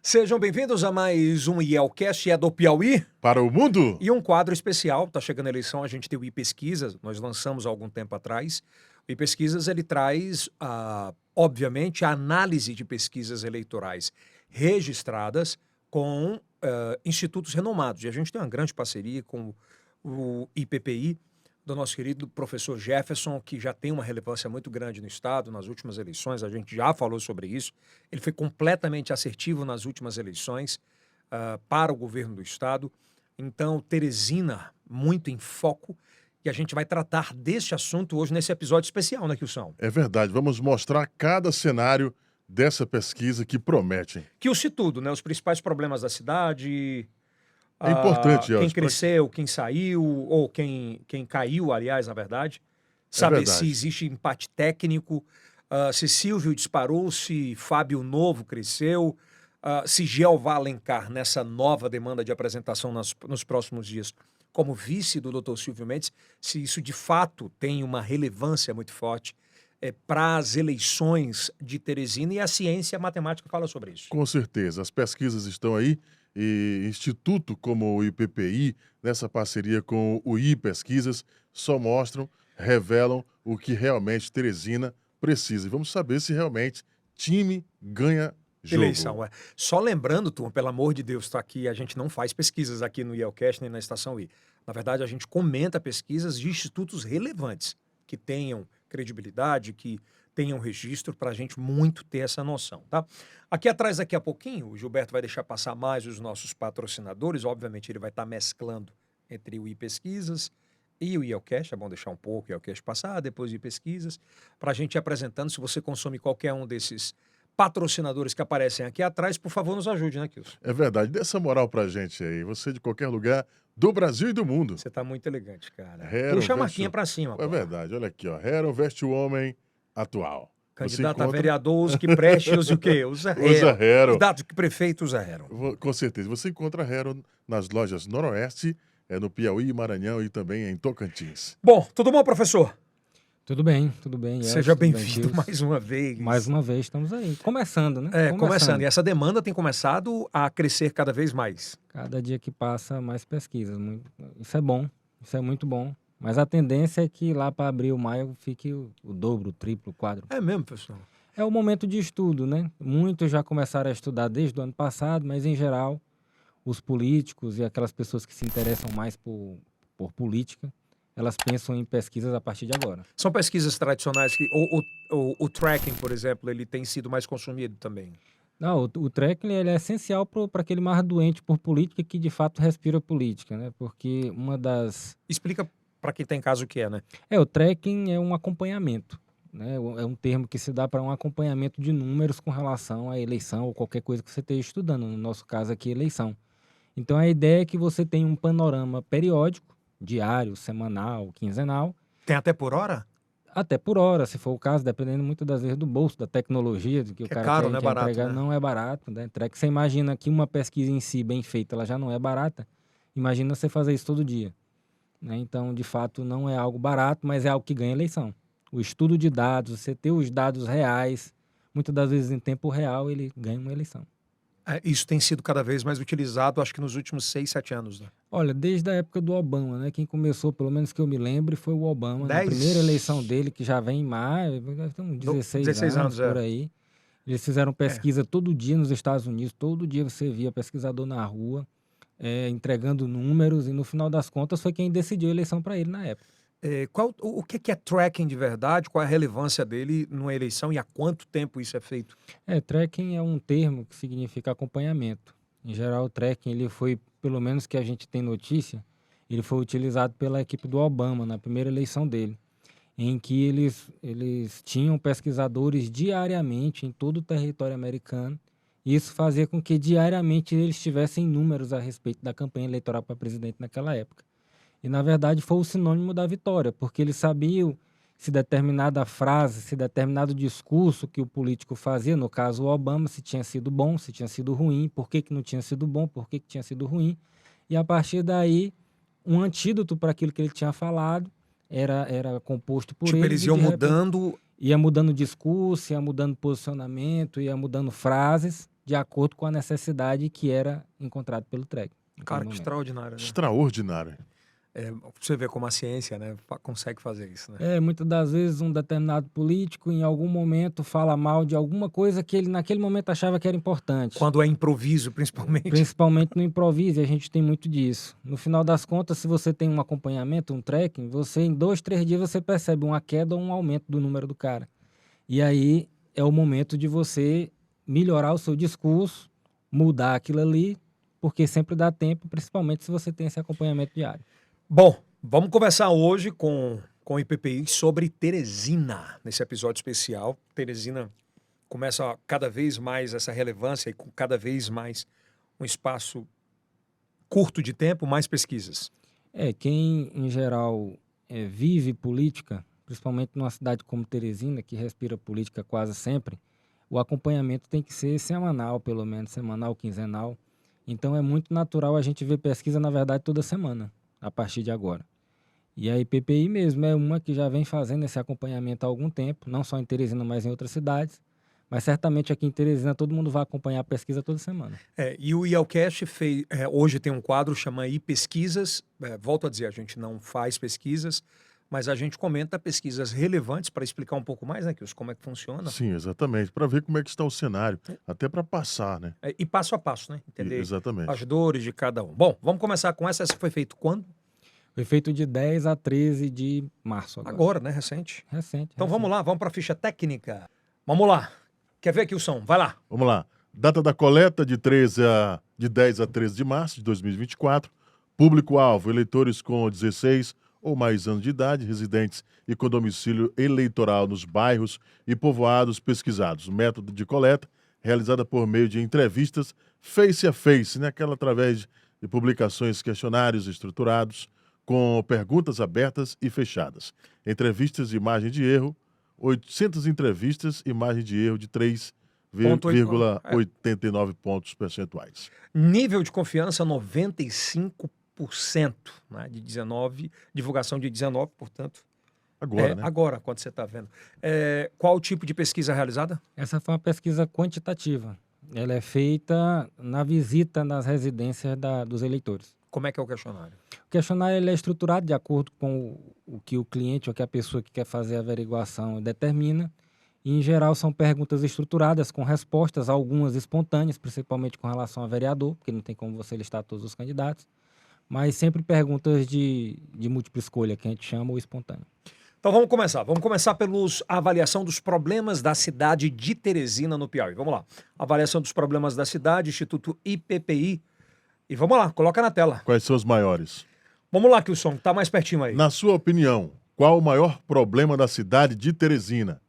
Sejam bem-vindos a mais um IELcast, é do Piauí, Para o mundo? e um quadro especial. Está chegando a eleição, a gente tem o iPesquisas, nós lançamos há algum tempo atrás. O iPesquisas, ele traz, obviamente, a análise de pesquisas eleitorais registradas com institutos renomados. E a gente tem uma grande parceria com o IPPI, do nosso querido professor Jefferson, que já tem uma relevância muito grande no Estado. Nas últimas eleições, a gente já falou sobre isso. Ele foi completamente assertivo nas últimas eleições para o governo do Estado. Então, Teresina, muito em foco, e a gente vai tratar deste assunto hoje nesse episódio especial, né, Kilson? É verdade, vamos mostrar cada cenário dessa pesquisa que promete. Que o se tudo, né? Os principais problemas da cidade, É importante, quem Elcio, cresceu, quem saiu, ou quem caiu, aliás, na verdade. É Saber verdade. se existe empate técnico, se Silvio disparou, se Fábio Novo cresceu, se Jeová Alencar, nessa nova demanda de apresentação nos próximos dias, como vice do Dr. Silvio Mendes, se isso de fato tem uma relevância muito forte para as eleições de Teresina, e a ciência e a matemática fala sobre isso. Com certeza, as pesquisas estão aí e instituto como o IPPI, nessa parceria com o iPesquisas, só mostram, revelam o que realmente Teresina precisa. E vamos saber se realmente time ganha jogo. Eleição, é. Só lembrando, turma, pelo amor de Deus, tá aqui, a gente não faz pesquisas aqui no IELcast nem na Estação I. Na verdade, a gente comenta pesquisas de institutos relevantes, que tenham credibilidade, que tenham registro, para a gente muito ter essa noção, tá? Aqui atrás, daqui a pouquinho, o Gilberto vai deixar passar mais os nossos patrocinadores. Obviamente, ele vai estar mesclando entre o iPesquisas e o IELcast. É bom deixar um pouco o IELcast passar, depois o iPesquisas, para a gente ir apresentando. Se você consome qualquer um desses patrocinadores que aparecem aqui atrás, por favor, nos ajude, né, Kilson? É verdade, dê essa moral pra gente aí. Você de qualquer lugar do Brasil e do mundo. Você tá muito elegante, cara. Hero Puxa a veste marquinha o- pra cima, É pô. verdade, olha aqui, ó. Hero veste o homem atual. Você Candidato a encontra- vereador, use que preste, use o quê? Usa Hero. Usa Hero. Candidato que prefeito usa Hero. Com certeza. Você encontra Hero nas lojas Noroeste, no Piauí, Maranhão e também em Tocantins. Bom, tudo bom, professor? Tudo bem, Elcio, Seja tudo bem, bem-vindo Gilson? mais uma vez. Mais uma vez, estamos aí. Começando, né? Começando. E essa demanda tem começado a crescer cada vez mais. Cada dia que passa, mais pesquisas. Isso é bom, isso é muito bom. Mas a tendência é que lá para abril, maio, fique o dobro, o triplo, o quádruplo. É mesmo, professor? É o momento de estudo, né? Muitos já começaram a estudar desde o ano passado, mas em geral, os políticos e aquelas pessoas que se interessam mais por política, elas pensam em pesquisas a partir de agora. São pesquisas tradicionais que o tracking, por exemplo, ele tem sido mais consumido também. Não, o tracking ele é essencial para aquele mais doente por política que de fato respira política, né? Porque uma das... Explica para quem tem caso o que é, né? O tracking é um acompanhamento, né? É um termo que se dá para um acompanhamento de números com relação à eleição ou qualquer coisa que você esteja estudando, no nosso caso aqui, eleição. Então a ideia é que você tenha um panorama periódico, diário, semanal, quinzenal, Tem até por hora? até por hora, se for o caso, dependendo muito das vezes do bolso, da tecnologia, do que o Que é cara caro, quer, não é quer barato, entregar, né? não é barato, né? Você imagina que uma pesquisa em si, bem feita, ela já não é barata, imagina você fazer isso todo dia, né? Então, de fato, não é algo barato, mas é algo que ganha eleição. O estudo de dados, você ter os dados reais, muitas das vezes em tempo real, ele ganha uma eleição. Isso tem sido cada vez mais utilizado, acho que nos últimos 6, 7 anos, né? Olha, desde a época do Obama, né? Quem começou, pelo menos que eu me lembre, foi o Obama. Na 10? primeira eleição dele, que já vem em maio, tem 16 anos por aí. Eles fizeram pesquisa todo dia nos Estados Unidos, todo dia você via pesquisador na rua, entregando números, e no final das contas foi quem decidiu a eleição para ele na época. O que é tracking de verdade? Qual é a relevância dele numa eleição e há quanto tempo isso é feito? Tracking é um termo que significa acompanhamento. Em geral, o tracking, ele foi, pelo menos que a gente tem notícia, ele foi utilizado pela equipe do Obama na primeira eleição dele, em que eles tinham pesquisadores diariamente em todo o território americano, e isso fazia com que diariamente eles tivessem números a respeito da campanha eleitoral para presidente naquela época. E, na verdade, foi o sinônimo da vitória, porque eles sabiam se determinada frase, se determinado discurso que o político fazia, no caso o Obama, se tinha sido bom, se tinha sido ruim, por que não tinha sido bom, por que tinha sido ruim. E, a partir daí, um antídoto para aquilo que ele tinha falado era composto por Tipo, eles iam mudando... Ia mudando discurso, ia mudando posicionamento, ia mudando frases, de acordo com a necessidade que era encontrada pelo TREC. naquele Cara, que momento. extraordinário, né? Extraordinário. Você vê como a ciência, né, consegue fazer isso, né? Muitas das vezes um determinado político, em algum momento, fala mal de alguma coisa que ele, naquele momento, achava que era importante. Quando é improviso, principalmente. Principalmente no improviso, e a gente tem muito disso. No final das contas, se você tem um acompanhamento, um tracking, você em 2, 3 dias você percebe uma queda ou um aumento do número do cara. E aí é o momento de você melhorar o seu discurso, mudar aquilo ali, porque sempre dá tempo, principalmente se você tem esse acompanhamento diário. Bom, vamos conversar hoje com o IPPI sobre Teresina, nesse episódio especial. Teresina começa cada vez mais essa relevância e com cada vez mais um espaço curto de tempo, mais pesquisas. Quem, em geral, vive política, principalmente numa cidade como Teresina, que respira política quase sempre, o acompanhamento tem que ser semanal, pelo menos semanal, quinzenal. Então é muito natural a gente ver pesquisa, na verdade, toda semana, a partir de agora. E a IPPI mesmo é uma que já vem fazendo esse acompanhamento há algum tempo, não só em Teresina, mas em outras cidades. Mas certamente aqui em Teresina todo mundo vai acompanhar a pesquisa toda semana. E o IELCast hoje tem um quadro chama iPesquisas. Volto a dizer, a gente não faz pesquisas, mas a gente comenta pesquisas relevantes para explicar um pouco mais, né, Kilson, como é que funciona. Sim, exatamente. Para ver como é que está o cenário, até para passar, né? E passo a passo, né? Entender Exatamente. as dores de cada um. Bom, vamos começar com essa. Essa foi feito quando? Foi feito de 10 a 13 de março agora. Agora, né? Recente. Recente. Então vamos lá, vamos para a ficha técnica. Vamos lá. Quer ver aqui o som? Vai lá. Vamos lá. Data da coleta de 10 a 13 de março de 2024. Público-alvo, eleitores com 16 ou mais anos de idade, residentes e com domicílio eleitoral nos bairros e povoados pesquisados. Método de coleta, realizada por meio de entrevistas face a face, né? Aquela através de publicações, questionários estruturados, com perguntas abertas e fechadas. Entrevistas de margem de erro, 800 entrevistas e margem de erro de 3,89 pontos percentuais. Nível de confiança 95%, né, de 19, divulgação de 19, portanto. Agora, né? Agora, quando você está vendo. Qual o tipo de pesquisa realizada? Essa foi uma pesquisa quantitativa. Ela é feita na visita nas residências dos eleitores. Como é que é o questionário? O questionário ele é estruturado de acordo com o que o cliente ou que a pessoa que quer fazer a averiguação determina. E, em geral, são perguntas estruturadas com respostas, algumas espontâneas, principalmente com relação a vereador, porque não tem como você listar todos os candidatos, mas sempre perguntas de múltipla escolha, que a gente chama, ou espontâneo. Então vamos começar. Vamos começar pelos avaliação dos problemas da cidade de Teresina, no Piauí. Vamos lá. Avaliação dos problemas da cidade, Instituto IPPI. E vamos lá, coloca na tela. Quais são os maiores? Vamos lá, Kilson, tá mais pertinho aí. Na sua opinião, qual o maior problema da cidade de Teresina?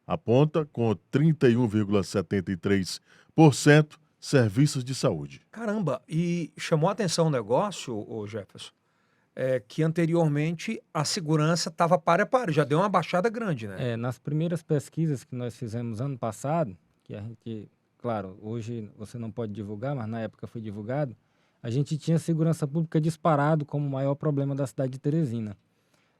Aponta com 31,73% serviços de saúde. Caramba, e chamou a atenção um negócio, ô Jefferson, que anteriormente a segurança estava páreo a páreo, já deu uma baixada grande, né? Nas primeiras pesquisas que nós fizemos ano passado, que a gente, claro, hoje você não pode divulgar, mas na época foi divulgado, a gente tinha segurança pública disparado como o maior problema da cidade de Teresina.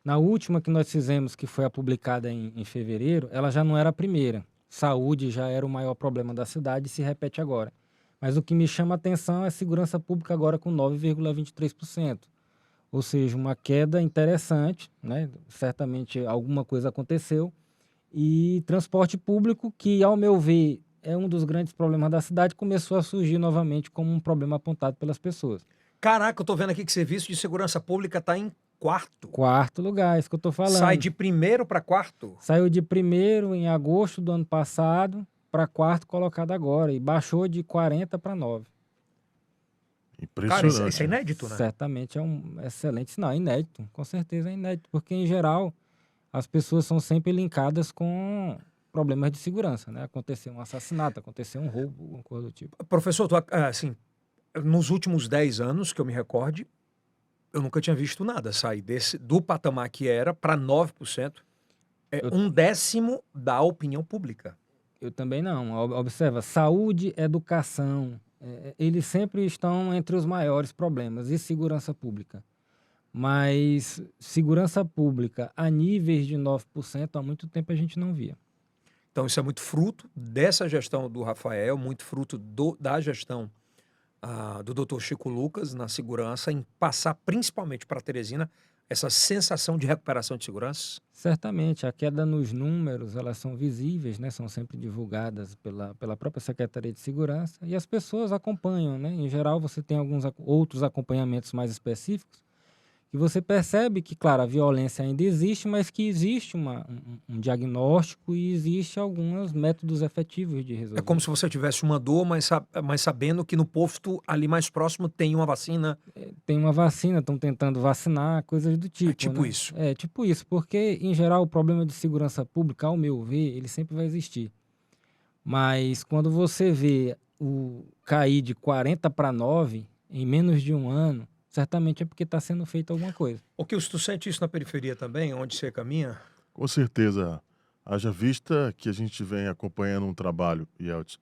Na última que nós fizemos, que foi a publicada em fevereiro, ela já não era a primeira. Saúde já era o maior problema da cidade e se repete agora. Mas o que me chama a atenção é a segurança pública agora com 9,23%. Ou seja, uma queda interessante, né? Certamente alguma coisa aconteceu. E transporte público, que ao meu ver é um dos grandes problemas da cidade, começou a surgir novamente como um problema apontado pelas pessoas. Caraca, eu tô vendo aqui que serviço de segurança pública está em quarto. Quarto lugar, é isso que eu tô falando. Sai de primeiro para quarto? Saiu de primeiro em agosto do ano passado para quarto colocado agora e baixou de 40 para 9. Impressionante. Cara, isso é inédito, né? Certamente é um excelente sinal, inédito, com certeza é inédito, porque em geral as pessoas são sempre linkadas com problemas de segurança, né? Aconteceu um assassinato, aconteceu um roubo, alguma coisa do tipo. Professor, assim, nos últimos 10 anos que eu me recorde, eu nunca tinha visto nada sair do patamar que era para 9%. Um décimo da opinião pública. Eu também não. Observa, saúde, educação, eles sempre estão entre os maiores problemas, e segurança pública. Mas segurança pública a níveis de 9%, há muito tempo a gente não via. Então, isso é muito fruto dessa gestão do Rafael, muito fruto da gestão do Dr. Chico Lucas na segurança, em passar principalmente para Teresina essa sensação de recuperação de segurança. Certamente, a queda nos números, elas são visíveis, né? São sempre divulgadas pela própria Secretaria de Segurança e as pessoas acompanham, né? Em geral, você tem alguns outros acompanhamentos mais específicos que você percebe que, claro, a violência ainda existe, mas que existe um diagnóstico e existe alguns métodos efetivos de É resolver. como se você tivesse uma dor, mas sabendo que no posto ali mais próximo tem uma vacina. Tem uma vacina, estão tentando vacinar, coisas do tipo, tipo né? isso. É tipo isso, porque, em geral, o problema de segurança pública, ao meu ver, ele sempre vai existir. Mas quando você vê o cair de 40 para 9 em menos de um ano, certamente é porque está sendo feita alguma coisa. O que tu sente isso na periferia também, onde você caminha? Com certeza, haja vista que a gente vem acompanhando um trabalho, Yeltsin,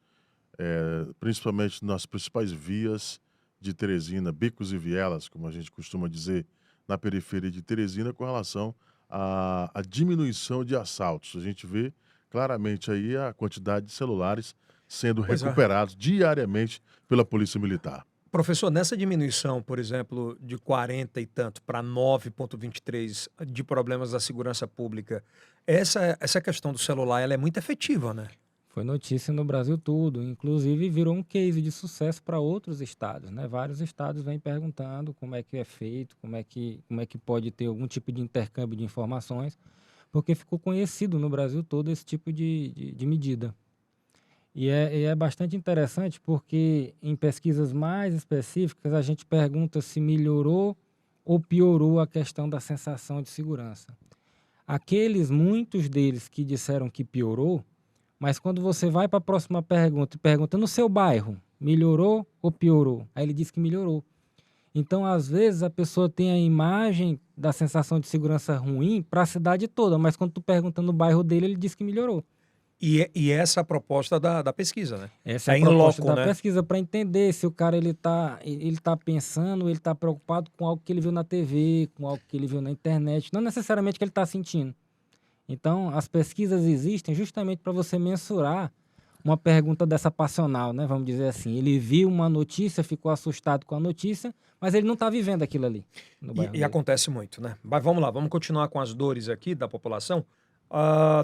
principalmente nas principais vias de Teresina, becos e vielas, como a gente costuma dizer, na periferia de Teresina, com relação à diminuição de assaltos. A gente vê claramente aí a quantidade de celulares sendo Pois é. recuperados diariamente pela Polícia Militar. Professor, nessa diminuição, por exemplo, de 40 e tanto para 9,23 de problemas da segurança pública, essa questão do celular ela é muito efetiva, né? Foi notícia no Brasil todo, inclusive virou um case de sucesso para outros estados, né? Vários estados vêm perguntando como é que é feito, como é que pode ter algum tipo de intercâmbio de informações, porque ficou conhecido no Brasil todo esse tipo de medida. E é bastante interessante porque em pesquisas mais específicas a gente pergunta se melhorou ou piorou a questão da sensação de segurança. Muitos deles que disseram que piorou, mas quando você vai para a próxima pergunta e pergunta no seu bairro, melhorou ou piorou? Aí ele diz que melhorou. Então, às vezes, a pessoa tem a imagem da sensação de segurança ruim para a cidade toda, mas quando tu pergunta no bairro dele, ele diz que melhorou. E essa é a proposta da pesquisa, né? Essa é a in proposta loco, da né? pesquisa, para entender se o cara ele tá pensando, ele tá preocupado com algo que ele viu na TV, com algo que ele viu na internet, não necessariamente que ele está sentindo. Então, as pesquisas existem justamente para você mensurar uma pergunta dessa passional, né? Vamos dizer assim. Ele viu uma notícia, ficou assustado com a notícia, mas ele não está vivendo aquilo ali no bairro E dele. acontece muito, né? Mas vamos lá, vamos continuar com as dores aqui da população.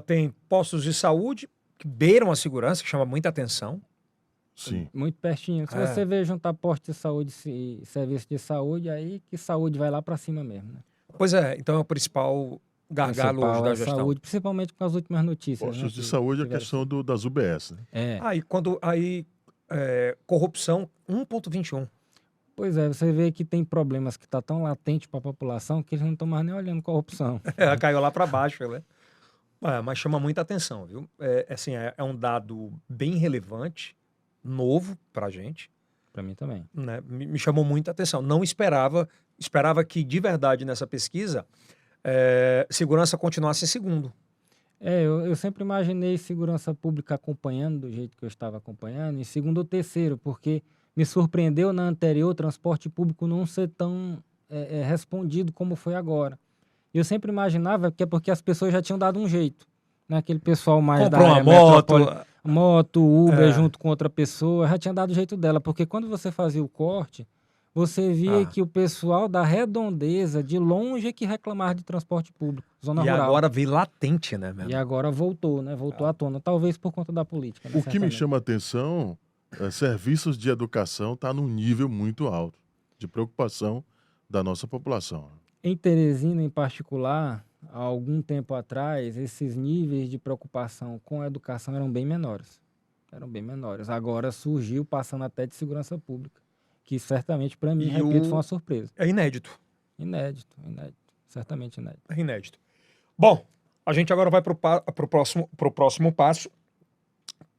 Tem postos de saúde que beiram a segurança, que chama muita atenção. Sim. Muito pertinho. Se É. você vê juntar posto de saúde e serviço de saúde, aí que saúde vai lá para cima mesmo, né? Pois é, então é o principal gargalo hoje Principal da é gestão. saúde, principalmente com as últimas notícias, né? Postos de que saúde, a tiveram questão das UBS, né? Corrupção 1,21. Pois é, você vê que tem problemas que tá tão latente para a população que eles não estão mais nem olhando corrupção. Ela caiu lá para baixo, né? Mas chama muita atenção, viu? É um dado bem relevante, novo para a gente, Para mim também. né? Me chamou muita atenção. Não esperava que de verdade nessa pesquisa segurança continuasse em segundo. Eu sempre imaginei segurança pública acompanhando do jeito que eu estava acompanhando, em segundo ou terceiro, porque me surpreendeu na anterior transporte público não ser tão respondido como foi agora. Eu sempre imaginava que é porque as pessoas já tinham dado um jeito, né? Aquele pessoal mais Comprou da uma área moto. moto, Uber É. junto com outra pessoa, já tinha dado o jeito dela, porque quando você fazia o corte, você via que o pessoal da redondeza, de longe, é que reclamava de transporte público, zona E rural. agora veio latente, né, E mesmo? agora voltou, né? Voltou à tona, talvez por conta da política, né? O que me Certamente. chama a atenção serviços de educação está num nível muito alto de preocupação da nossa população. Em Teresina, em particular, há algum tempo atrás, esses níveis de preocupação com a educação eram bem menores. Agora surgiu, passando até de segurança pública, que certamente, para mim, E repito, foi uma surpresa. É inédito. Inédito. Certamente inédito. É inédito. Bom, a gente agora vai para o próximo passo,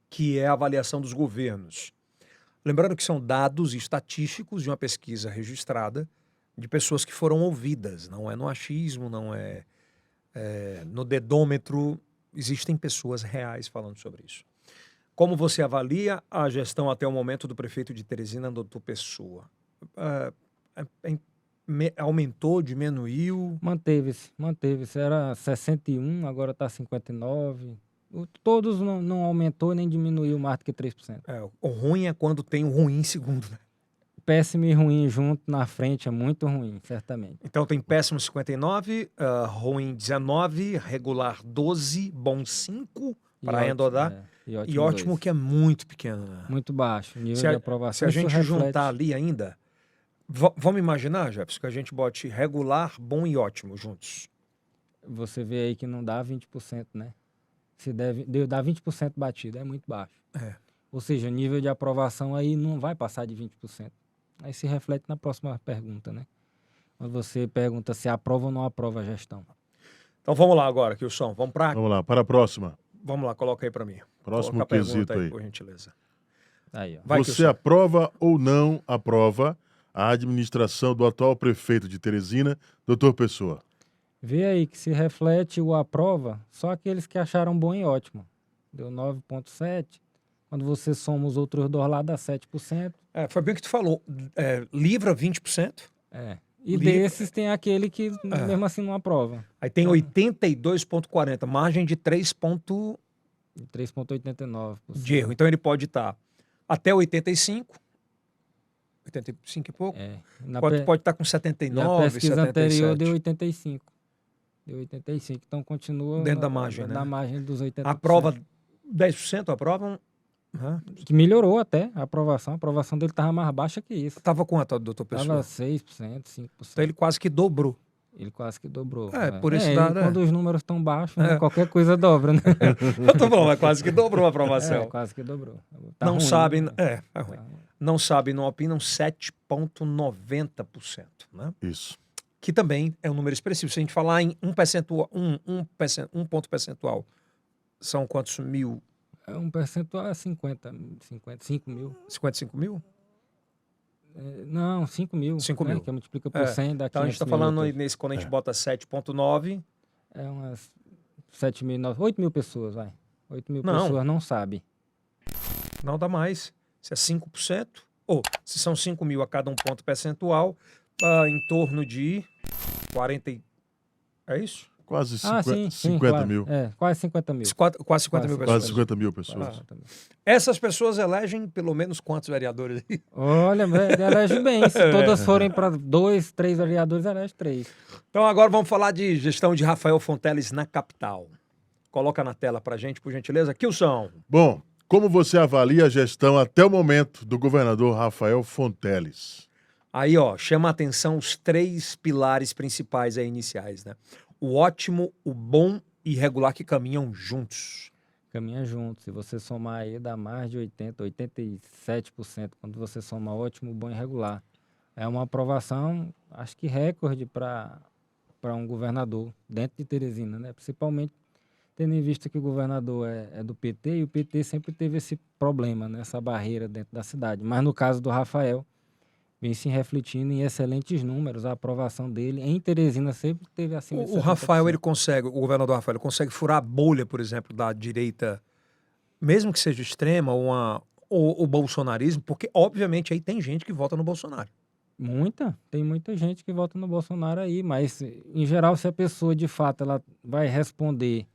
que é a avaliação dos governos. Lembrando que são dados estatísticos de uma pesquisa registrada de pessoas que foram ouvidas. Não é no achismo, não é no dedômetro. Existem pessoas reais falando sobre isso. Como você avalia a gestão até o momento do prefeito de Teresina, Dr. Pessoa? Aumentou, diminuiu? Manteve-se. Era 61, agora está 59. Todos não aumentou nem diminuiu mais do que 3%. O ruim é quando tem o ruim em segundo, né? Péssimo e ruim junto na frente é muito ruim, certamente. Então tem péssimo 59, ruim 19, regular 12, bom 5 para arredondar. E ótimo 2. que é muito pequeno, né? Muito baixo. Nível Se a, de aprovação. se a Isso gente reflete- juntar ali ainda, vamos imaginar, Jefferson, que a gente bote regular, bom e ótimo juntos. Você vê aí que não dá 20%, né? Se dá 20% batido, é muito baixo. É. Ou seja, o nível de aprovação aí não vai passar de 20%. Aí se reflete na próxima pergunta, né? Quando você pergunta se aprova ou não aprova a gestão. Então vamos lá agora, Kilson. Vamos lá, para a próxima. Vamos lá, coloca aí para mim. Próximo Coloca a quesito pergunta aí. por gentileza. Aí, ó. Vai, Você Kilson. aprova ou não aprova a administração do atual prefeito de Teresina, Dr. Pessoa? Vê aí que se reflete o aprova, só aqueles que acharam bom e ótimo. Deu 9,7. Quando você soma os outros dois lá, dá 7%. Foi bem o que tu falou. Livra 20%. E Livre- desses tem aquele que mesmo assim não aprova. Aí tem 82,40, margem de 3,89%. de erro. Então ele pode estar até 85, 85 e pouco. Pode estar com E a 79, pesquisa 77. anterior deu 85. Deu 85. Então continua Dentro da margem, né? da margem dos 80%. Aprova 10%, aprovam. Que melhorou até a aprovação. A aprovação dele estava mais baixa que isso. Estava quanto, doutor Pessoa? Estava 6%, 5%. Então ele quase que dobrou. Ele quase que dobrou. Por esse dado, quando os números estão baixos, né, qualquer coisa dobra, né? Eu tô falando, mas quase que dobrou a aprovação. Quase que dobrou. Tá Não ruim, sabem, né? é ruim. Não sabem, não opinam 7,90%, né? Isso. Que também é um número expressivo. Se a gente falar em um ponto percentual, são quantos mil? Um percentual é 55 mil. 55 mil? Não, 5 mil. 5 né? mil. Que multiplica por 100 dá 500 Então a gente está falando aí nesse, quando a gente bota 7,9. É umas 7 mil, 8 mil pessoas, vai. 8 mil Não. pessoas não sabem. Não dá mais. Se é 5%, ou se são 5 mil a cada um ponto percentual, em torno de 40. É isso? Quase sim, 50 claro. mil. Quase 50 mil. Quase 50 mil pessoas. Quase 50 mil pessoas. Essas pessoas elegem pelo menos quantos vereadores aí? Olha, elege bem. Se todas forem para 2, 3 vereadores, elege 3. Então agora vamos falar de gestão de Rafael Fonteles na capital. Coloca na tela pra gente, por gentileza. Kilson. Bom, como você avalia a gestão até o momento do governador Rafael Fonteles? Aí, chama a atenção os 3 pilares principais aí iniciais, né? O ótimo, o bom e regular que caminham juntos. Caminha junto. Se você somar aí, dá mais de 87%. Quando você soma ótimo, bom e regular. É uma aprovação, acho que recorde para um governador dentro de Teresina, né? Principalmente tendo em vista que o governador é do PT e o PT sempre teve esse problema, né? Essa barreira dentro da cidade. Mas no caso do Rafael, vem se refletindo em excelentes números. A aprovação dele em Teresina sempre teve acima de 70%. O Rafael, o governador Rafael, ele consegue furar a bolha, por exemplo, da direita, mesmo que seja extrema, ou o bolsonarismo, porque, obviamente, aí tem gente que vota no Bolsonaro. Tem muita gente que vota no Bolsonaro aí, mas, em geral, se a pessoa, de fato, ela vai responder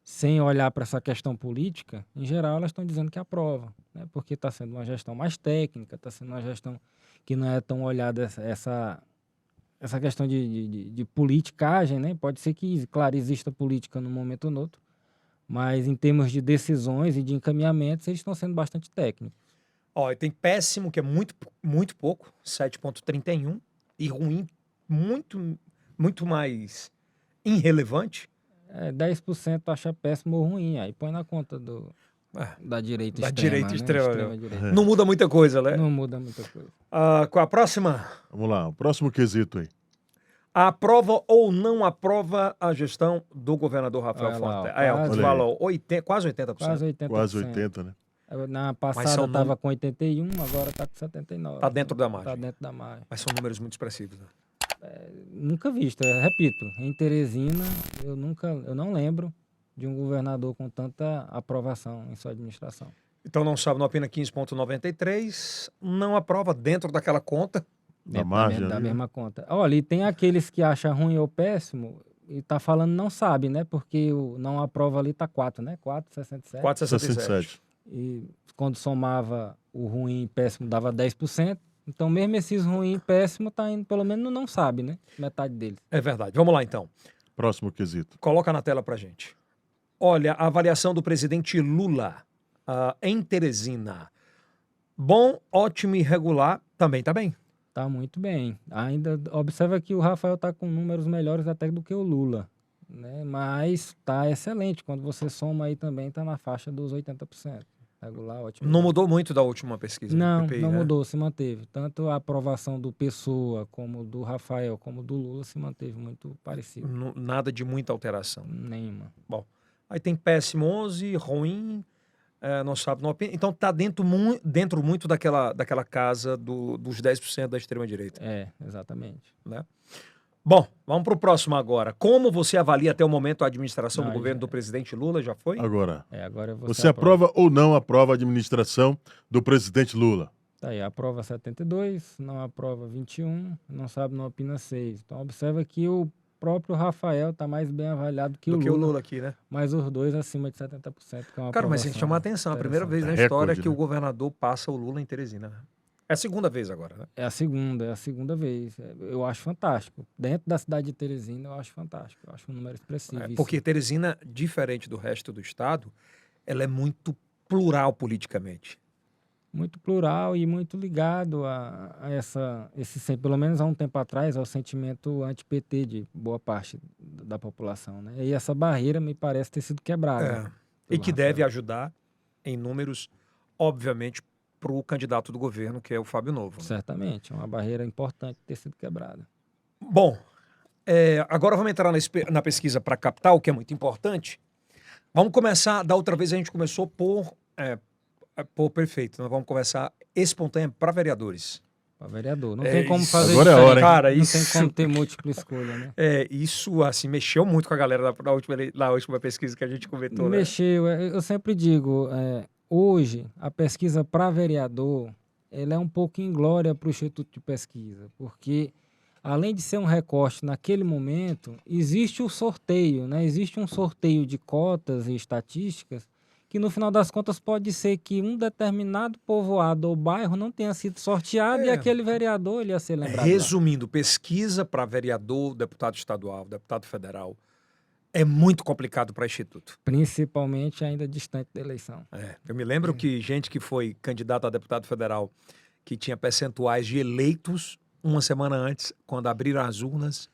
sem olhar para essa questão política, em geral, elas estão dizendo que aprova, né? Porque está sendo uma gestão mais técnica, está sendo uma gestão que não é tão olhada essa questão de politicagem, né? Pode ser que, claro, exista política num momento ou no outro, mas em termos de decisões e de encaminhamentos, eles estão sendo bastante técnicos. E tem péssimo, que é muito, muito pouco, 7,31, e ruim, muito, muito mais irrelevante. 10% acha péssimo ou ruim, aí põe na conta da direita da extrema. Direita né? extrema. Extrema direita. Não muda muita coisa, né? Não muda muita coisa. Qual a próxima? Vamos lá, o próximo quesito aí. Aprova ou não aprova a gestão do governador Rafael Olha lá, Fonteles? quase- Falou quase 80%. Quase 80%. Quase 80, né? Na são passada estava com 81, agora está com 79. Tá dentro da margem. Está dentro da margem. Mas são números muito expressivos, né? Nunca visto, repito, em Teresina eu não lembro de um governador com tanta aprovação em sua administração. Então não sabe, não opina 15,93, não aprova dentro daquela conta. Da margem Da ali, né? mesma conta. Olha, e tem aqueles que acham ruim ou péssimo, e tá falando não sabe, né? Porque o não aprova ali tá 4, né? 4,67. 4,67. E quando somava o ruim e péssimo dava 10%. Então, mesmo esses ruim e péssimo tá indo pelo menos no não sabe, né? Metade deles. É verdade. Vamos lá, então. Próximo quesito. Coloca na tela pra gente. Olha, a avaliação do presidente Lula em Teresina. Bom, ótimo e regular, também tá bem. Tá muito bem. Ainda observa que o Rafael tá com números melhores até do que o Lula, né? Mas tá excelente. Quando você soma aí também tá na faixa dos 80%. Regular, ótimo. Não mudou muito da última pesquisa do Não, PPI, não né? mudou, se manteve. Tanto a aprovação do Pessoa, como do Rafael, como do Lula se manteve muito parecido. Nada de muita alteração. Nenhuma. Bom, aí tem péssimo 11, ruim, não sabe, não opina. Então tá dentro muito daquela casa dos 10% da extrema-direita, É, exatamente. né? Bom, vamos para o próximo agora. Como você avalia até o momento a administração do Não, governo já- do presidente Lula? Já foi? Agora, Agora você aprova ou não aprova a administração do presidente Lula? Tá aí, aprova 72, não aprova 21, não sabe, não opina 6. Então observa que o próprio Rafael tá mais bem avaliado que Do o que o Lula, Lula aqui, né? mas os dois acima de 70%, que é uma Cara, mas tem que chamar a aprovação atenção. É a primeira vez na Recorde, história que né? o governador passa o Lula em Teresina, né? É a segunda vez agora, né? É a segunda vez. Eu acho fantástico. Dentro da cidade de Teresina, eu acho fantástico. Eu acho um número expressivo. isso. Porque Teresina, diferente do resto do estado, ela é muito plural politicamente. Muito plural e muito ligado pelo menos há um tempo atrás, ao sentimento anti-PT de boa parte da população, né? E essa barreira me parece ter sido quebrada. E pelo que Rafael. deve ajudar em números, obviamente, para o candidato do governo, que é o Fábio Novo, né? Certamente, é uma barreira importante ter sido quebrada. Bom, agora vamos entrar na pesquisa para capital, que é muito importante. Vamos começar, da outra vez a gente começou por prefeito, nós vamos começar espontânea para vereadores. Para vereador. Não É tem como isso. fazer Agora é a diferente. hora, hein? Cara, Não isso- tem como ter múltipla escolha, né? Isso, assim, mexeu muito com a galera na última pesquisa que a gente comentou, né? Mexeu. Eu sempre digo, hoje, a pesquisa para vereador, ela é um pouco inglória para o Instituto de Pesquisa, porque, além de ser um recorte naquele momento, existe o sorteio, né? Existe um sorteio de cotas e estatísticas que, no final das contas, pode ser que um determinado povoado ou bairro não tenha sido sorteado e aquele vereador ele ia ser lembrado lá. Resumindo, pesquisa para vereador, deputado estadual, deputado federal, é muito complicado para instituto. Principalmente ainda distante da eleição. Eu me lembro que gente que foi candidato a deputado federal, que tinha percentuais de eleitos uma semana antes, quando abriram as urnas,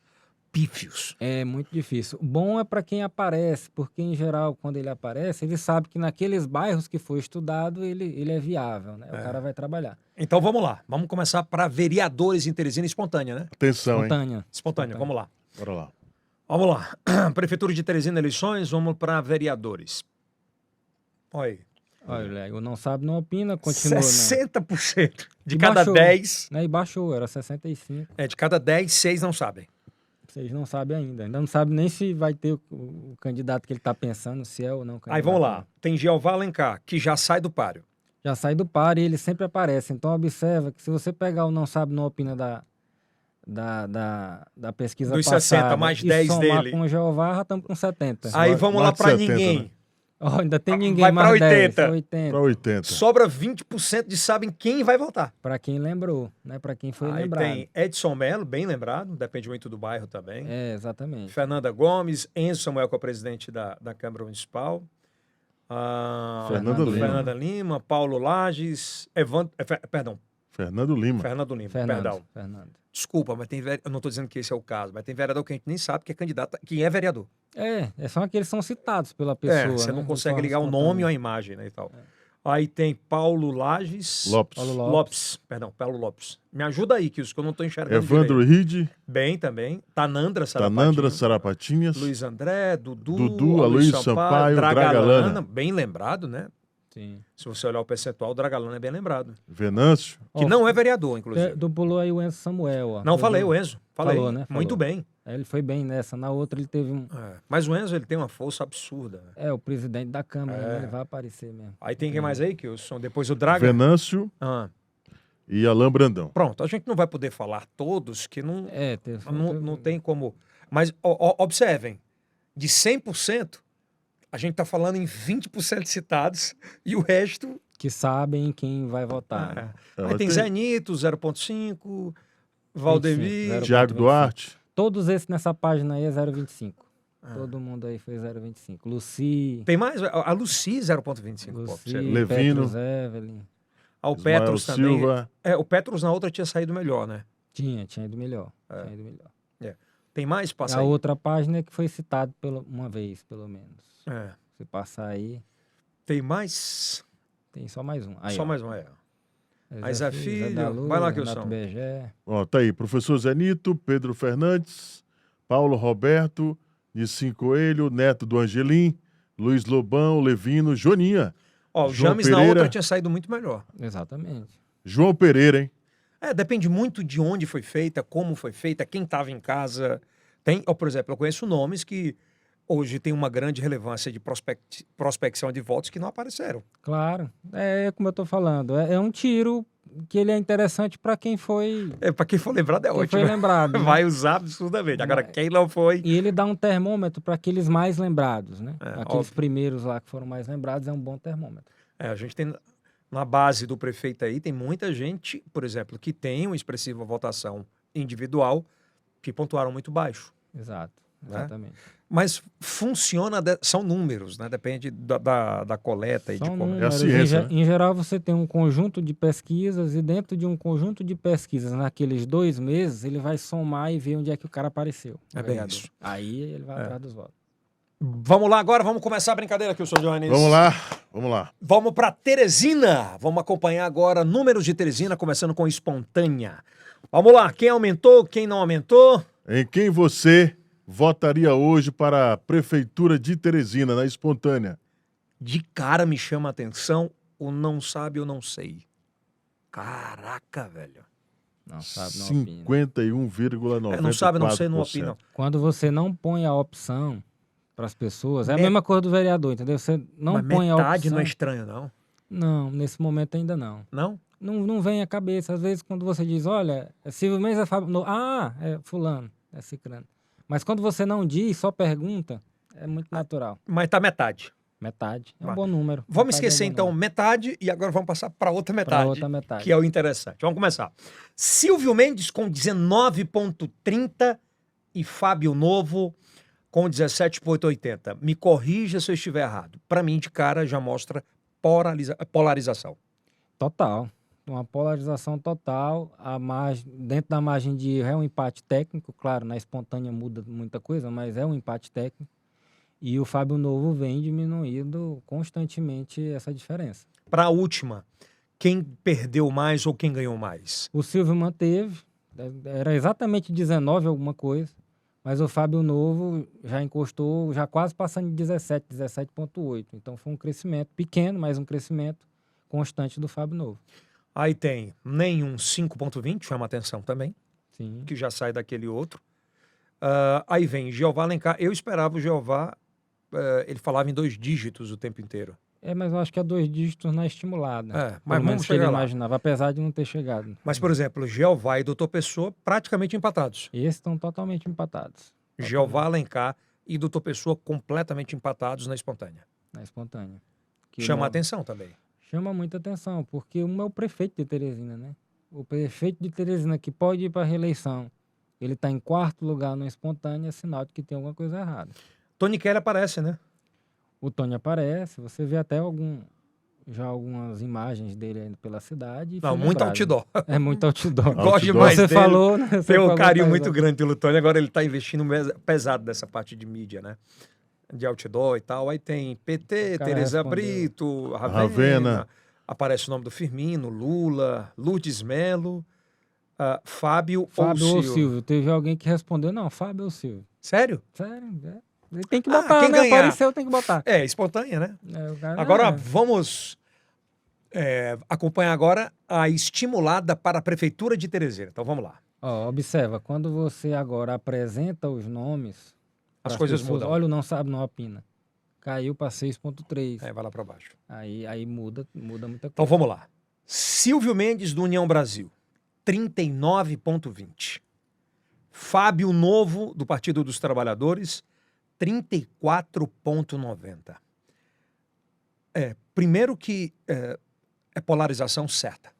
pífios. É muito difícil. Bom é para quem aparece, porque em geral, quando ele aparece, ele sabe que naqueles bairros que foi estudado, ele é viável, né? O cara vai trabalhar. Então vamos lá, vamos começar para vereadores em Teresina, espontânea, né? Atenção, hein? Espontânea. Vamos lá. Bora lá. Vamos lá. Prefeitura de Teresina, eleições, vamos para vereadores. Olha aí. Olha, o não sabe, não opina, continua, né? 60% de E cada baixou. 10. E baixou, era 65. De cada 10, 6 não sabem. Vocês não sabem ainda. Ainda não sabem nem se vai ter o candidato que ele está pensando, se é ou não candidato. Aí vamos lá. Tem Jeová Alencar, que já sai do páreo. Já sai do par e ele sempre aparece. Então observa que se você pegar o não sabe, não opina da pesquisa Dos passada 60 mais e 10 somar dele. com o Jeová, já estamos com 70. Aí vamos lá mais de para 70, ninguém. né? Ó, ainda tem ninguém Vai pra mais 80. 10, 80. Para 80. Sobra 20% de sabem quem vai votar. Para quem lembrou, né? Para quem foi Aí lembrado. tem Edson Melo, bem lembrado, depende muito do bairro também. Exatamente. Fernanda Gomes, Enzo Samuel, que é o presidente da Câmara Municipal. Fernanda Lima, Paulo Lages, Fernando Lima. Fernando Lima, Fernando. Desculpa, mas eu não estou dizendo que esse é o caso, mas tem vereador que a gente nem sabe que é candidato, que é vereador. São aqueles que são citados pela pessoa. Você né? não De consegue forma ligar o espontânea. nome ou a imagem, né, e tal. Aí tem Paulo Lages. Lopes. Paulo Lopes. Me ajuda aí, que eu não estou enxergando Evandro direito. Ride. Bem também. Tanandra Tanandra Sarapatinho. Sarapatinhas. Luiz André, Dudu, Dudu, Aloysio Sampaio, Dragalana. Bem lembrado, né? Sim. Se você olhar o percentual, o Dragalana é bem lembrado. Venâncio. Que não é vereador, inclusive. Pulou aí o Enzo Samuel. Ó. Não, falei, o Enzo. Falei. Falou, né? Muito Falou. bem. Ele foi bem nessa. Na outra ele teve um... Mas o Enzo, ele tem uma força absurda. Né? o presidente da Câmara, né? Ele vai aparecer mesmo. Aí tem quem mais aí, Kilson? Depois o Draga. Venâncio e Alain Brandão. Pronto, a gente não vai poder falar todos, que não, não tem como. Mas observem, de 100%, a gente está falando em 20% citados e o resto... Que sabem quem vai votar. Né? Aí tem tem Zé Nito, 0,5, 25, Valdemir... 0,25. Tiago Duarte. Todos esses nessa página aí é 0,25. Todo mundo aí foi 0,25. Luci, Tem mais? A Lucy, 0,25. Luci, Levino. Petros, Evelyn. O Ismael Petros também. Silva. O Petros na outra tinha saído melhor, né? Tinha ido melhor. Tinha ido melhor. Tem mais? Passa A aí. outra página é que foi citado uma vez, pelo menos. É. Se passar aí, Tem mais? tem só mais um. Aí, Só ó. mais um, Aí Zé Filho. Zé da Luz, Vai lá, Renato Kilson. Begé. Ó, tá aí, professor Zé Nito, Pedro Fernandes, Paulo Roberto, Nissim Coelho, neto do Angelim, Luiz Lobão, Levino, Joninha. O João James na Pereira. outra tinha saído muito melhor. Exatamente. João Pereira, hein? Depende muito de onde foi feita, como foi feita, quem estava em casa. Por exemplo, eu conheço nomes que hoje têm uma grande relevância de prospecção de votos que não apareceram. Claro. É como eu estou falando. É um tiro que ele é interessante para quem foi, Para quem for lembrado, é quem ótimo. foi lembrado. Né? Vai usar absurdamente. Agora, quem não foi... E ele dá um termômetro para aqueles mais lembrados, né? Aqueles óbvio. primeiros lá que foram mais lembrados é um bom termômetro. A gente tem, na base do prefeito aí, tem muita gente, por exemplo, que tem uma expressiva votação individual, que pontuaram muito baixo. Exato, Né? exatamente. Mas funciona, são números, né? Depende da coleta e de São como... números. É a ciência, né? Em geral, você tem um conjunto de pesquisas e dentro de um conjunto de pesquisas, naqueles 2 meses, ele vai somar e ver onde é que o cara apareceu. É o bem vereador. isso. Aí ele vai atrás dos votos. Vamos lá agora, vamos começar a brincadeira aqui, o senhor Johannes. Vamos lá. Vamos para Teresina. Vamos acompanhar agora números de Teresina, começando com espontânea. Vamos lá, quem aumentou, quem não aumentou? Em quem você votaria hoje para a Prefeitura de Teresina, na espontânea? De cara me chama a atenção o não sabe ou não sei. Caraca, velho. Não sabe, não opina. 51,94%. Não sabe, não sei, não opina. Quando você não põe a opção para as pessoas, é a mesma coisa do vereador, entendeu? Você não Mas põe a opção. metade não é estranho, não? Não, nesse momento ainda não. Não? Não vem à cabeça. Às vezes, quando você diz, olha, é Silvio Mendes, é Fábio... é fulano, é ciclano. Mas quando você não diz, só pergunta, é muito natural. Mas tá metade. Metade. É um Tá. bom número. Vamos Metade esquecer, é um bom então, número. metade e agora vamos passar para outra Pra metade. outra metade. Que é o interessante. Vamos começar. Silvio Mendes com 19,30 e Fábio Novo com 17,80. Me corrija se eu estiver errado. Para mim, de cara, já mostra polarização. Total. Uma polarização total. Dentro da margem de erro é um empate técnico. Claro, na espontânea muda muita coisa, mas é um empate técnico. E o Fábio Novo vem diminuindo constantemente essa diferença. Para a última, quem perdeu mais ou quem ganhou mais? O Silvio manteve, era exatamente 19 alguma coisa, mas o Fábio Novo já encostou, já quase passando de 17, 17,8. Então foi um crescimento pequeno, mas um crescimento constante do Fábio Novo. Aí tem nenhum 5,20, chama atenção também, Sim. que já sai daquele outro. Aí vem Jeová Alencar. Eu esperava o Jeová, ele falava em 2 dígitos o tempo inteiro. Mas eu acho que é 2 dígitos na estimulada. Mas Pelo menos vamos que ele chegar lá. imaginava, apesar de não ter chegado. Mas, por exemplo, Jeová e Doutor Pessoa praticamente empatados. Esses estão totalmente empatados. Jeová Alencar e Doutor Pessoa completamente empatados na espontânea. Na espontânea. Que Chama uma- atenção também. Chama muita atenção, porque um é o prefeito de Teresina, né? O prefeito de Teresina que pode ir para a reeleição, ele está em 4º lugar no espontâneo, é sinal de que tem alguma coisa errada. Tony Kelly aparece, né? O Tony aparece, você vê até já algumas imagens dele aí pela cidade. e Não, foi muito lembrado. outdoor. É muito outdoor. Gosto Outdoor. demais Você dele. falou, né? Você Tem um falou, carinho tá muito exato. grande pelo Tony. Agora ele está investindo pesado nessa parte de mídia, né? De outdoor e tal. Aí tem PT, O cara Tereza respondeu. Brito, Ravena. Aparece o nome do Firmino, Lula, Lourdes Melo, Fábio Fábio ou ou Silvio. Silvio. Teve alguém que respondeu, não, Fábio ou Silvio. Sério? Sério, ele tem que botar, quem né? ganhar? Apareceu, tem que botar. Espontânea, né? O cara, Agora vamos acompanhar agora a estimulada para a Prefeitura de Teresina. Então vamos lá. Ó, observa, quando você agora apresenta os nomes, As pras coisas pessoas, mudam. olha o não sabe, não opina. Caiu para 6,3. Vai lá para baixo. Aí muda muita coisa. Então vamos lá. Silvio Mendes, do União Brasil, 39,20. Fábio Novo, do Partido dos Trabalhadores, 34,90. Primeiro que é polarização certa.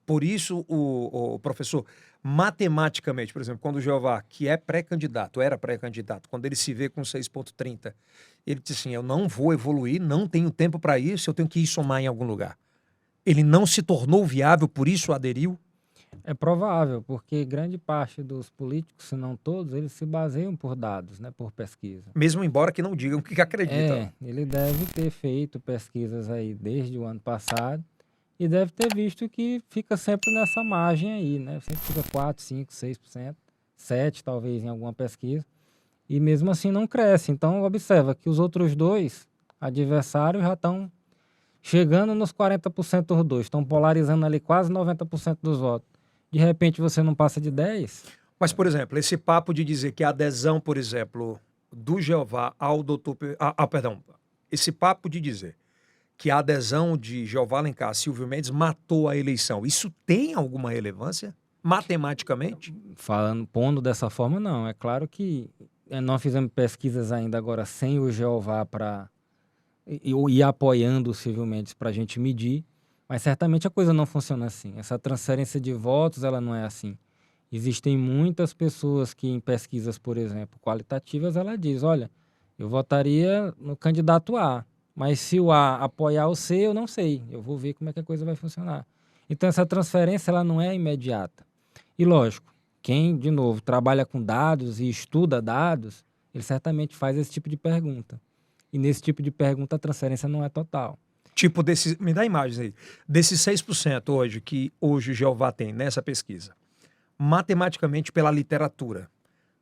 Por isso, o professor, matematicamente, por exemplo, quando o Jeová, que é pré-candidato, era pré-candidato, quando ele se vê com 6,30, ele disse assim, eu não vou evoluir, não tenho tempo para isso, eu tenho que ir somar em algum lugar. Ele não se tornou viável, por isso aderiu? É provável, porque grande parte dos políticos, se não todos, eles se baseiam por dados, né, por pesquisa. Mesmo embora que não digam o que acreditam. Ele deve ter feito pesquisas aí desde o ano passado e deve ter visto que fica sempre nessa margem aí, né? Sempre fica 4, 5, 6%, 7% talvez em alguma pesquisa, e mesmo assim não cresce. Então observa que os outros dois adversários já estão chegando nos 40% os dois, estão polarizando ali quase 90% dos votos. De repente você não passa de 10%. Mas, por exemplo, esse papo de dizer que a adesão, por exemplo, do Jeová ao doutor... perdão. Esse papo de dizer que a adesão de Jeová Alencar a Silvio Mendes matou a eleição, isso tem alguma relevância? Matematicamente? Pondo dessa forma, não. É claro que nós fizemos pesquisas ainda agora sem o Jeová para ir apoiando o Silvio Mendes para a gente medir, mas certamente a coisa não funciona assim. Essa transferência de votos, ela não é assim. Existem muitas pessoas que em pesquisas, por exemplo, qualitativas, ela diz, olha, eu votaria no candidato A, mas se o A apoiar o C, eu não sei. Eu vou ver como é que a coisa vai funcionar. Então, essa transferência, ela não é imediata. E, lógico, quem, de novo, trabalha com dados e estuda dados, ele certamente faz esse tipo de pergunta. E nesse tipo de pergunta, a transferência não é total. Tipo, me dá imagens aí. Desses 6% hoje que hoje o Jeová tem nessa pesquisa, matematicamente pela literatura,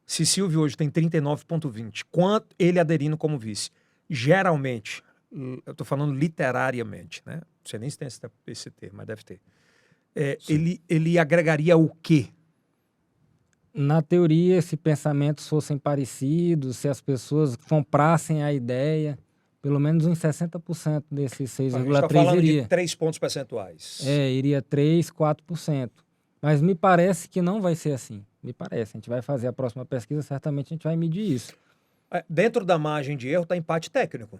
se Silvio hoje tem 39,20, quanto ele aderindo como vice, geralmente, eu estou falando literariamente, né? Não sei nem se tem esse termo, mas deve ter. Ele agregaria o quê? Na teoria, se pensamentos fossem parecidos, se as pessoas comprassem a ideia, pelo menos uns 60% desses 6,3 A gente está falando iria. de 3 pontos percentuais. Iria 3, 4%. Mas me parece que não vai ser assim. Me parece. A gente vai fazer a próxima pesquisa, certamente a gente vai medir isso. Dentro da margem de erro está empate técnico.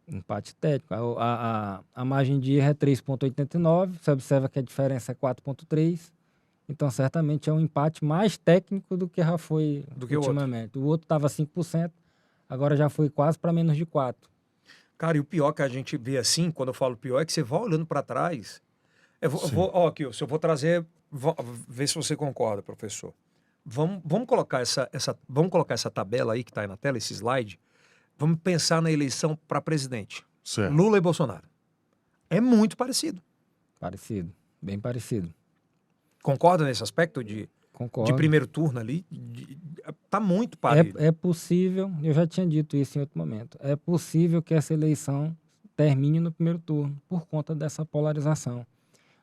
Empate técnico. A margem de erro é 3,89. Você observa que a diferença é 4,3. Então, certamente é um empate mais técnico do que já foi ultimamente. O outro estava 5%, agora já foi quase para menos de 4%. Cara, e o pior que a gente vê assim, quando eu falo pior, é que você vai olhando para trás. Eu vou trazer, ver se você concorda, professor. Vamos colocar essa tabela aí que está aí na tela, esse slide. Vamos pensar na eleição para presidente. Certo. Lula e Bolsonaro. É muito parecido. Parecido, bem parecido. Concorda nesse aspecto de primeiro turno ali? Tá muito parecido. É possível, eu já tinha dito isso em outro momento, é possível que essa eleição termine no primeiro turno por conta dessa polarização.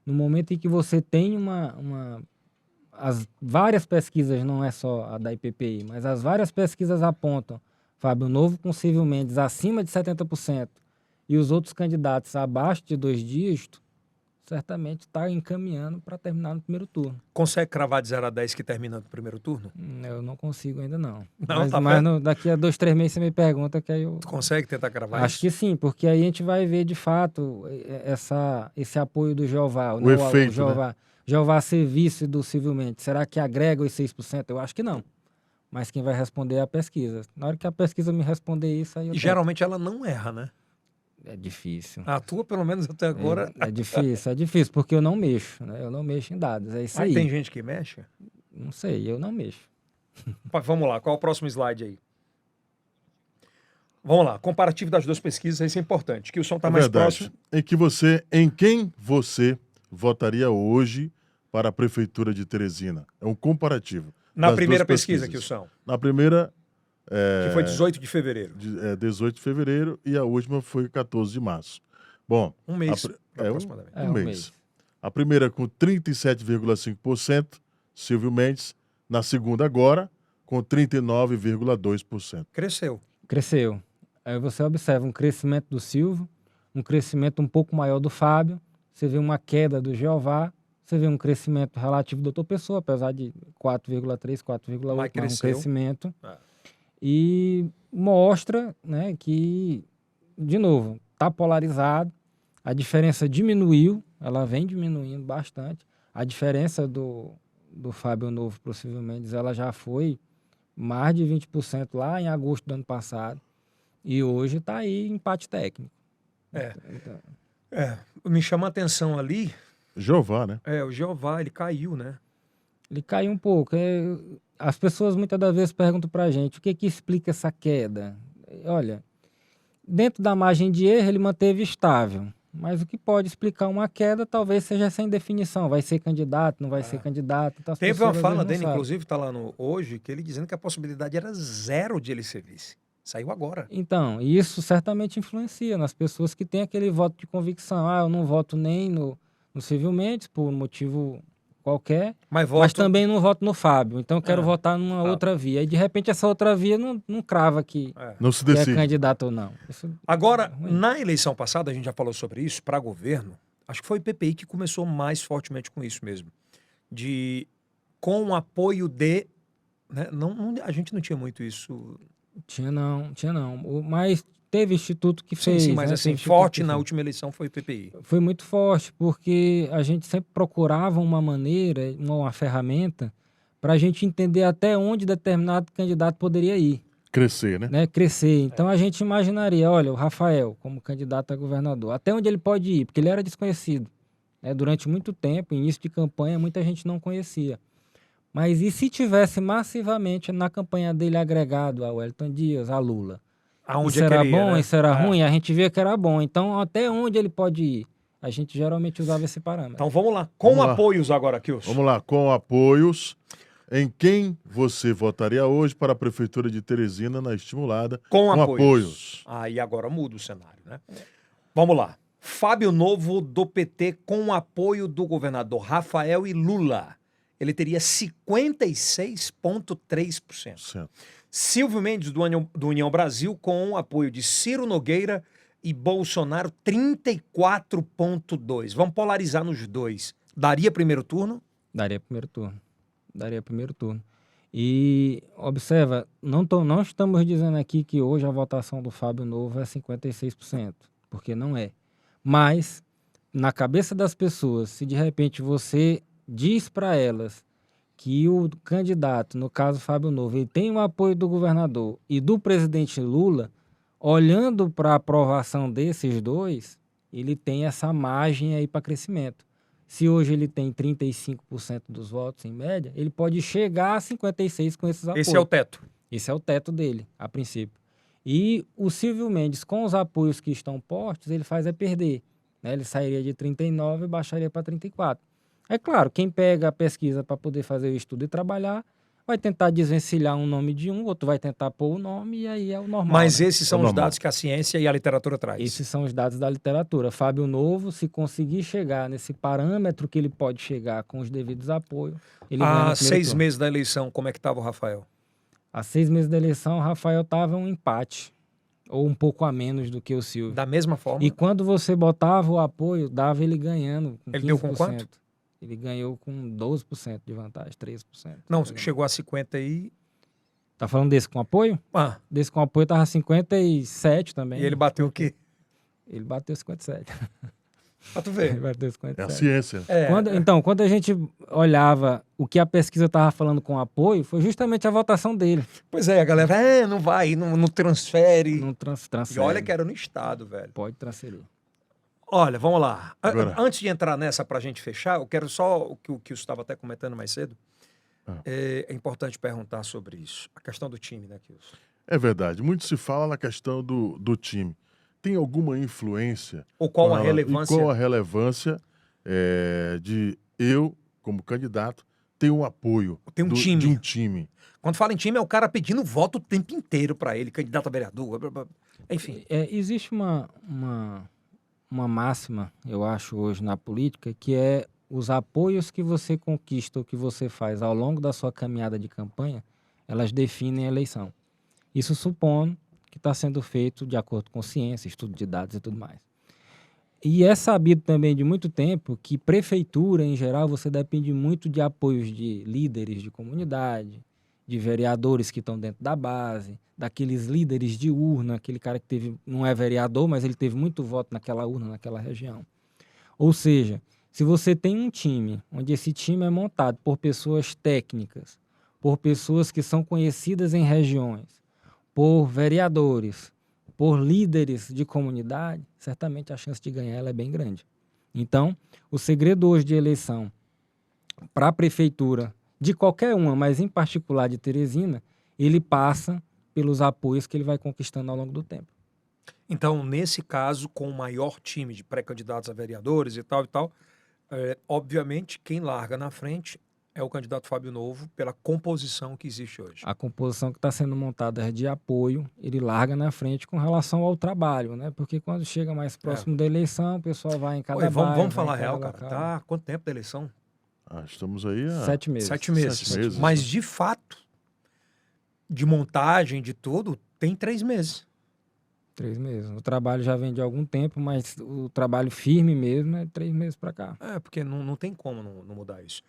No momento em que você tem as várias pesquisas, não é só a da IPPI, mas as várias pesquisas apontam Fábio Novo com Silvio Mendes acima de 70% e os outros candidatos abaixo de 2 dígitos, certamente está encaminhando para terminar no primeiro turno. Consegue cravar de 0 a 10 que termina no primeiro turno? Eu não consigo ainda não. Mas daqui a 2, 3 meses você me pergunta que aí eu... Tu consegue tentar cravar Acho isso? que sim, porque aí a gente vai ver de fato esse apoio do Jeová. O efeito, Jeová, né? Jeová ser vice do Silvio Mendes. Será que agrega os 6%? Eu acho que não. Mas quem vai responder é a pesquisa. Na hora que a pesquisa me responder isso, aí eu... E geralmente ela não erra, né? É difícil. A tua, pelo menos até agora... É difícil, porque eu não mexo, né? Eu não mexo em dados, é isso aí. Tem gente que mexe? Não sei, eu não mexo. Vamos lá, qual é o próximo slide aí? Vamos lá, comparativo das duas pesquisas, isso é importante, que o som está mais próximo. Em quem você votaria hoje para a Prefeitura de Teresina? É um comparativo. Na primeira pesquisa, que o som. Na primeira... Que foi 18 de fevereiro. 18 de fevereiro e a última foi 14 de março. Bom, um mês, aproximadamente. Um mês. A primeira com 37,5%, Silvio Mendes. Na segunda agora, com 39,2%. Cresceu. Aí você observa um crescimento do Silvio, um crescimento um pouco maior do Fábio, você vê uma queda do Jeová, Você vê um crescimento relativo do doutor Pessoa, apesar de 4,3, 4,8, mas um cresceu. crescimento. É. E mostra, né, que, de novo, está polarizado, a diferença diminuiu, ela vem diminuindo bastante. A diferença do Fábio Novo para o Silvio Mendes, ela já foi mais de 20% lá em agosto do ano passado. E hoje está aí empate técnico. É. Então, Me chama a atenção ali, Jeová, né? o Jeová, ele caiu, né? ele caiu um pouco. As pessoas muitas das vezes perguntam para a gente o que que explica essa queda. Olha, dentro da margem de erro ele manteve estável. Mas o que pode explicar uma queda talvez seja sem definição. Vai ser candidato, não vai ser candidato. Então, as Teve pessoas, uma às fala vezes, não dele, sabem. inclusive, tá lá no Hoje, que ele dizendo que a possibilidade era zero de ele ser vice. Saiu agora. Então, isso certamente influencia nas pessoas que têm aquele voto de convicção. Ah, eu não voto nem no Silvio Mendes, por um motivo qualquer, Mas mas voto... também não voto no Fábio. Então, eu quero Ah, votar numa tá. outra via. E, de repente, essa outra via não crava que Não se é decide. candidato ou não. Isso Agora, é ruim. na eleição passada, a gente já falou sobre isso, para governo, acho que foi o PPI que começou mais fortemente com isso mesmo. Com o apoio de... Né, a gente não tinha muito isso. Tinha não. Mas teve instituto que fez. Sim, mas né? assim, Teve instituto forte que na fez. última eleição foi o PPI. Foi muito forte, porque a gente sempre procurava uma maneira, uma ferramenta, para a gente entender até onde determinado candidato poderia ir, Crescer, né? crescer. Então a gente imaginaria, olha, o Rafael como candidato a governador, até onde ele pode ir, porque ele era desconhecido. Durante muito tempo, início de campanha, muita gente não conhecia. Mas e se tivesse massivamente na campanha dele agregado a Wellington Dias, a Lula? Aonde Isso é que era ele ia, bom, né? isso era ruim, a gente via que era bom. Então, até onde ele pode ir? A gente geralmente usava esse parâmetro. Então vamos lá. Com Vamos lá. apoios agora, Kilson. Vamos lá, com apoios. Em quem você votaria hoje para a Prefeitura de Teresina na estimulada? Com apoios. apoios. Aí agora muda o cenário, né? Vamos lá. Fábio Novo do PT com apoio do governador Rafael e Lula. Ele teria 56,3%. Certo. Silvio Mendes do União Brasil com o apoio de Ciro Nogueira e Bolsonaro 34,2%. Vamos polarizar nos dois. Daria primeiro turno? Daria primeiro turno. E observa, não estamos dizendo aqui que hoje a votação do Fábio Novo é 56%, porque não é. Mas, na cabeça das pessoas, se de repente você diz para elas que o candidato, no caso Fábio Novo, ele tem o apoio do governador e do presidente Lula, olhando para a aprovação desses dois, ele tem essa margem aí para crescimento. Se hoje ele tem 35% dos votos em média, ele pode chegar a 56% com esses apoios. Esse é o teto. Esse é o teto dele, a princípio. E o Silvio Mendes, com os apoios que estão postos, ele faz é perder. Ele sairia de 39% e baixaria para 34%. É claro, quem pega a pesquisa para poder fazer o estudo e trabalhar, vai tentar desvencilhar um nome de um, outro vai tentar pôr o nome e aí é o normal. Mas né? esses são os dados que a ciência e a literatura traz. Esses são os dados da literatura. Fábio Novo, se conseguir chegar nesse parâmetro que ele pode chegar com os devidos apoios, ele ganha no Há primeiro 6 turno. meses da eleição, como é que estava o Rafael? Há 6 meses da eleição, o Rafael estava um empate, ou um pouco a menos do que o Silvio. Da mesma forma? E quando você botava o apoio, dava ele ganhando com 15%. Ele deu com quanto? Ele ganhou com 12% de vantagem, 13%. Não, chegou a 50 e... Tá falando desse com apoio? Ah, Desse com apoio tava 57 também. e ele bateu o quê? Ele bateu 57. Pra tu Ele ver. bateu É a 57. ciência. Então, quando a gente olhava o que a pesquisa estava falando com apoio, foi justamente a votação dele. Pois é, a galera, não vai, não transfere. Não transfere. E olha que era no estado, velho. Pode transferir. Olha, vamos lá. Agora. Antes de entrar nessa pra gente fechar, eu quero só o que eu estava até comentando mais cedo. É importante perguntar sobre isso. A questão do time, né, Kilson? É verdade. Muito se fala na questão do time. Tem alguma influência? Ou qual a E relevância? qual a relevância de eu, como candidato, ter um apoio Tem um time. de um time? Quando fala em time, é o cara pedindo voto o tempo inteiro pra ele, candidato a vereador, enfim. Existe uma máxima, eu acho, hoje na política, que é os apoios que você conquista ou que você faz ao longo da sua caminhada de campanha, elas definem a eleição. Isso supondo que está sendo feito de acordo com ciência, estudo de dados e tudo mais. E é sabido também de muito tempo que prefeitura, em geral, você depende muito de apoios de líderes de comunidade, de vereadores que estão dentro da base, daqueles líderes de urna, aquele cara que teve, não é vereador, mas ele teve muito voto naquela urna, naquela região. Ou seja, se você tem um time, onde esse time é montado por pessoas técnicas, por pessoas que são conhecidas em regiões, por vereadores, por líderes de comunidade, certamente a chance de ganhar ela é bem grande. Então, o segredo hoje de eleição para a prefeitura, de qualquer uma, mas em particular de Teresina, ele passa pelos apoios que ele vai conquistando ao longo do tempo. Então, nesse caso, com o maior time de pré-candidatos a vereadores e tal, obviamente, quem larga na frente é o candidato Fábio Novo pela composição que existe hoje. A composição que está sendo montada é de apoio, ele larga na frente com relação ao trabalho, né? Porque quando chega mais próximo da eleição, o pessoal vai em cada Oi, bairro, vamos vai em falar cada real, cara. local. Tá, quanto tempo da eleição? Estamos aí há 7 meses. 7 meses. 7 meses, Mas, né? de fato, de montagem, de tudo, tem 3 meses. 3 meses. O trabalho já vem de algum tempo, mas o trabalho firme mesmo é 3 meses para cá. Porque não tem como não mudar isso.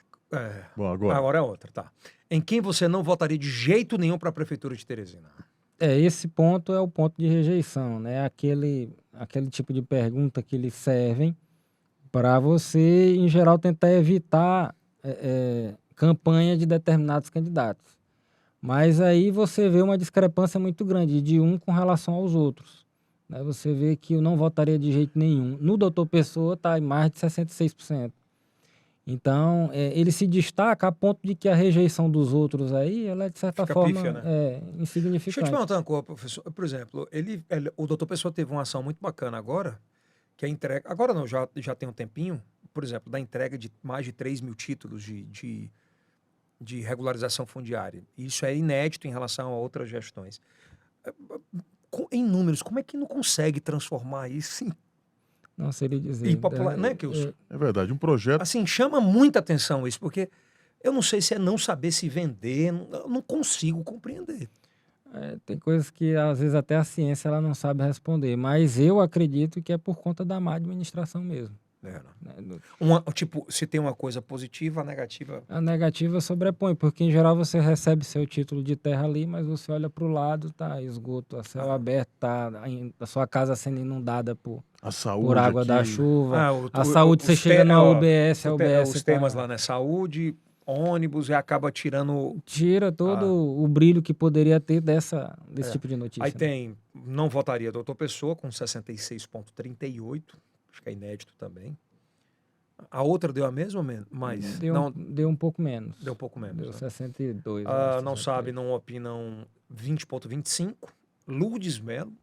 Bom, agora. Agora é outra, tá. Em quem você não votaria de jeito nenhum para a Prefeitura de Teresina? Esse ponto é o ponto de rejeição, né? Aquele tipo de pergunta que eles servem para você, em geral, tentar evitar campanha de determinados candidatos. Mas aí você vê uma discrepância muito grande de um com relação aos outros, né? Você vê que eu não votaria de jeito nenhum. No Doutor Pessoa está em mais de 66%. Então, ele se destaca a ponto de que a rejeição dos outros aí, ela é, de certa Fica forma, pífia, né? é Deixa eu te insignificante. perguntar uma coisa, professor. Por exemplo, o doutor Pessoa teve uma ação muito bacana agora, que é a entrega. Agora não, já tem um tempinho, por exemplo, da entrega de mais de 3 mil títulos de regularização fundiária. Isso é inédito em relação a outras gestões. Em números, como é que não consegue transformar isso Não seria dizer. em popular? Não é, Kilson? É verdade, um projeto. Assim, chama muita atenção isso, porque eu não sei se é não saber se vender, eu não consigo compreender. Tem coisas que às vezes até a ciência ela não sabe responder, mas eu acredito que é por conta da má administração mesmo. Né? Tipo, se tem uma coisa positiva, a negativa. A negativa sobrepõe, porque em geral você recebe seu título de terra ali, mas você olha para o lado, tá esgoto a céu aberto, tá a sua casa sendo inundada por água da chuva. A saúde, você chega na UBS, a UBS os temas lá, né? Saúde, ônibus, e acaba tirando. Tira todo o brilho que poderia ter desse tipo de notícia. Aí tem, não votaria doutor Pessoa com 66,38, acho que é inédito também. A outra deu a mesma ou menos? Mais? Deu um pouco menos. Deu um pouco menos. Deu 62. Não sabe, não opinam 20,25. Lourdes Melo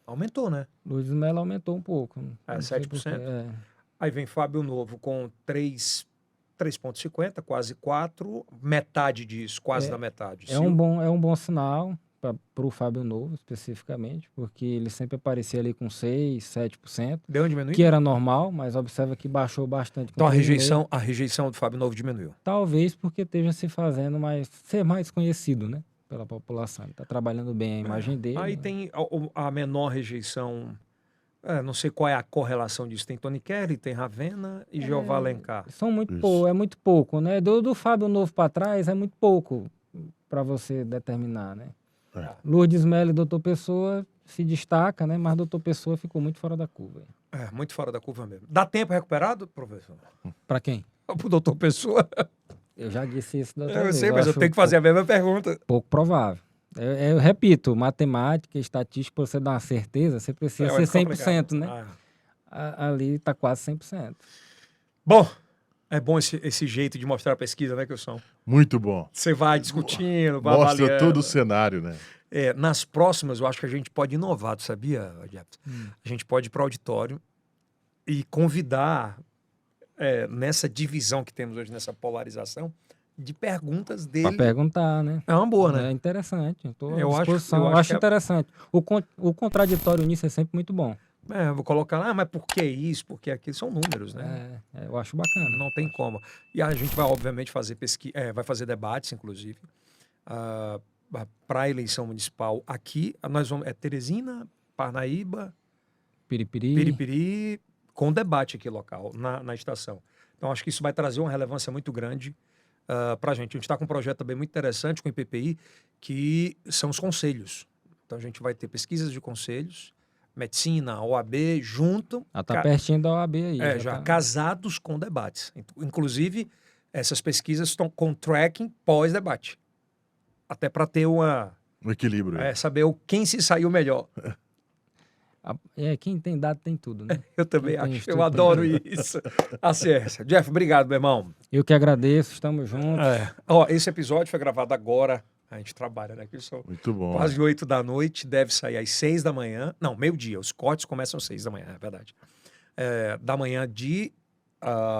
aumentou, né? Lourdes Melo aumentou um pouco. 7%. Aí vem Fábio Novo com 3,50, quase 4, metade disso, quase da metade. É um bom sinal para o Fábio Novo, especificamente, porque ele sempre aparecia ali com 6%, 7%. Deu uma diminuída? Que era normal, mas observa que baixou bastante. Então a rejeição do Fábio Novo diminuiu? Talvez porque esteja se fazendo ser mais conhecido, né? Pela população. Ele está trabalhando bem a imagem dele. Aí tem a menor rejeição. Não sei qual é a correlação disso. Tem Tony Kelly, tem Ravena e Jeová Alencar. São é muito pouco, né? Do Fábio Novo para trás é muito pouco para você determinar, né? Lourdes Melo e Doutor Pessoa se destaca, né? Mas Doutor Pessoa ficou muito fora da curva. Muito fora da curva mesmo. Dá tempo recuperado, professor? Para quem? Para o Doutor Pessoa. Eu já disse isso da outra vez. Eu sei, mas eu tenho que fazer a mesma pergunta. Pouco provável. Eu repito, matemática, estatística, para você dar uma certeza, você precisa ser 100%, né? Ali está quase 100%. Bom, é bom esse jeito de mostrar a pesquisa, né, Kilson? Muito bom. Você vai discutindo, vai Mostra avaliando. todo o cenário, né? Nas próximas, eu acho que a gente pode inovar, tu sabia, Jefferson? A gente pode ir para o auditório e convidar, nessa divisão que temos hoje, nessa polarização, de perguntas dele. Para perguntar, né? É uma boa, né? É interessante. Eu acho interessante. O contraditório nisso é sempre muito bom. Vou colocar lá, mas por que isso? Porque aquilo são números, né? Eu acho bacana. Não tem como. E a gente vai, obviamente, fazer pesquisa, vai fazer debates, inclusive, para a eleição municipal aqui. Nós vamos, Teresina, Parnaíba, Piripiri. Piripiri, com debate aqui local, na estação. Então, acho que isso vai trazer uma relevância muito grande para a gente. A gente está com um projeto também muito interessante com o IPPI, que são os conselhos. Então, a gente vai ter pesquisas de conselhos, medicina, OAB, junto. Tá pertinho da OAB aí. Já casados com debates. Inclusive, essas pesquisas estão com tracking pós-debate. Até para ter um equilíbrio. Saber quem se saiu melhor. Quem tem dado tem tudo, né? Eu também acho. Eu adoro isso. A ciência. Jeff, obrigado, meu irmão. Eu que agradeço, estamos juntos. Esse episódio foi gravado agora. A gente trabalha, né? Muito bom. Quase 8 da noite, deve sair às 6 da manhã. Não, meio-dia. Os cortes começam às 6 da manhã, é verdade. Da manhã de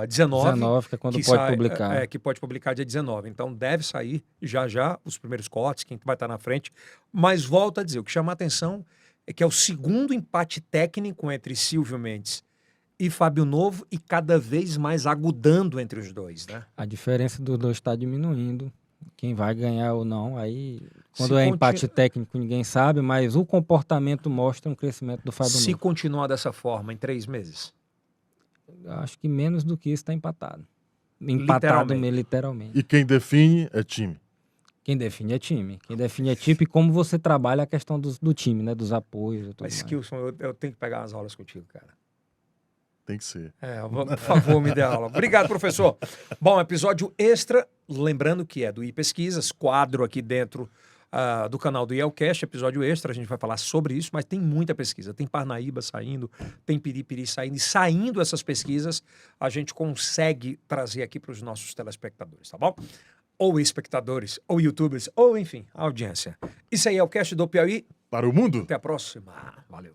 19. 19, que é quando pode publicar. Que pode publicar dia 19. Então deve sair já os primeiros cortes, quem vai estar na frente. Mas volto a dizer, o que chama a atenção é que é o segundo empate técnico entre Silvio Mendes e Fábio Novo e cada vez mais agudando entre os dois, né? A diferença dos dois está diminuindo. Quem vai ganhar ou não, aí quando empate técnico ninguém sabe, mas o comportamento mostra um crescimento do Fábio Novo. Se continuar dessa forma em 3 meses? Eu acho que menos do que isso está empatado. Empatado literalmente. E quem define é time. Quem define é time. Quem define é time e como você trabalha a questão do time, né? Dos apoios e tudo mais. Mas, Kilson, eu tenho que pegar umas aulas contigo, cara. Tem que ser. Por favor, me dê aula. Obrigado, professor. Bom, episódio extra, lembrando que é do iPesquisas, quadro aqui dentro do canal do IELCast, episódio extra, a gente vai falar sobre isso, mas tem muita pesquisa. Tem Parnaíba saindo, tem Piripiri saindo, e saindo essas pesquisas, a gente consegue trazer aqui para os nossos telespectadores, tá bom? Ou espectadores, ou youtubers, ou enfim, a audiência. Isso aí é o Cast do Piauí. Para o mundo. Até a próxima. Valeu.